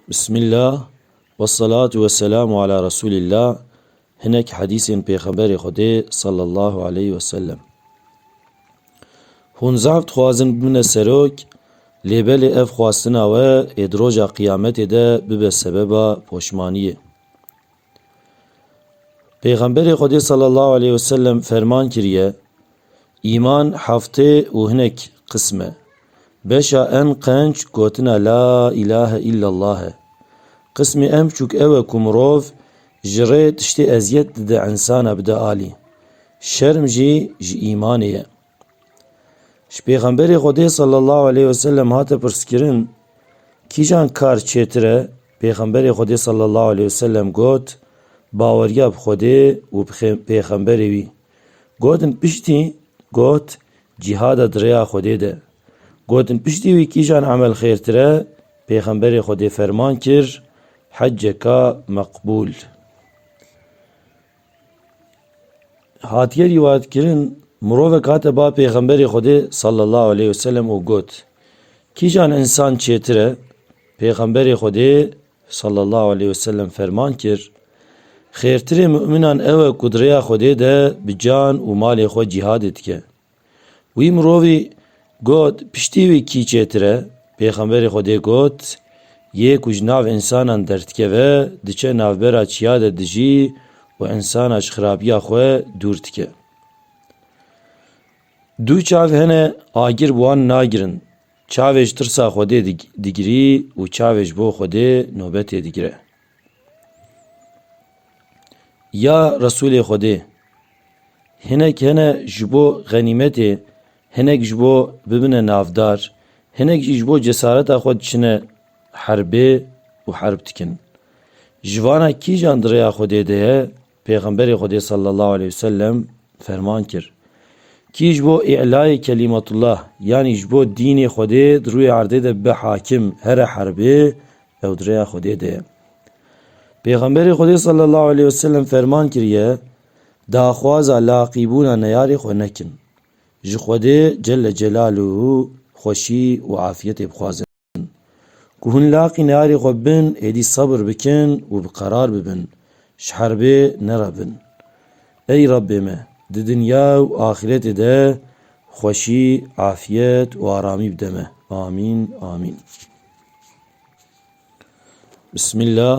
Bismillah ve salatu ve selamu ala Resulillah. Hinek hadisin Peygamberi Xwedê sallallahu aleyhi ve sellem. Hûn zaf dixwazin bibîne serok, lêbelê ev xwastina we ê di roja qîyametê de bibe sebeba poşmaniyê. Peygamberê Xwedê sallallahu aleyhi ve sellem ferman kiriye, îman heftê û hinek qism e. Beşa en qenç gotina la ilahe illallah e. Qismê em biçûk ew e ku mirov ji rê tiştê eziyet dide insana bide alî. Şerm jî ji îmanê ye. Ji Peygamberê Xwedê sallallahu aleyhi ve sellem hate pirskirin, kîjan kar çêtir e? Peygamberê Xwedê sallallahu aleyhi ve sellem got, baweriya bi Xwedê û bi Peygamberê wî. Gotin piştî, got, cihada di rêya Xwedê de. Gotin piştî wî kîjan emel xêrtir e? Peygamberê Xwedê ferman kir, hecceka meqbûl. Hatiye rivayet kirin, mirovek hate ba Peygamberê Xwedê sallallahu aleyhi ve sellem û got, kîjan insan çêtir e? Peygamberê Xwedê sallallahu aleyhi ve sellem ferman kir, xêrtirê müminan ew e ku di rêya Xwedê de bi can û malê xwe cihadê dike. Wî mirovî got, piştî wî kî çêtir e? Peygamberê Xwedê got, yê ku ji nav însanan derdikeve, diçe navbera çiya de dijî û insana ji xirabiya xwe dûr dike. Du çav hene, agir bi wan nagirin. Çavê ji tirsa Xwedê digirî û çavê ji bo Xwedê nobetê digire. Ya Resulê Xwedê, hinek hene ji bo ganîmetê, hinek ji bo bibine navdar, hinek jî ji bo cesareta xwe diçine herbê û herb dikin. Ji vana kîjan di rêya Xwedê de ye? Peygamberê Xwedê sallallahu aleyhi ve sellem ferman kir, kî ji bo î'layê kelimetullah, yanî ji bo dînê Xwedê di rûyê erdê de bibe hakim, here herbê, ew di rêya Xwedê de ye. Peygamberê Xwedê sallallahu aleyhi ve sellem ferman kiriye, daxwaza laqîbûna neyarê xwe nekin. Ji Xwedê celle celaluhu xweşî û afiyetê bixwazin. Ku hûn laqî neyarê xwe bin, êdî sabir bikin û bi qerar bibin. Ji herbê nerebin. Ey Rabbê me, di dinya û axîretê de xweşî, afiyet û aramî bide me. Amin, amin. Bismillah.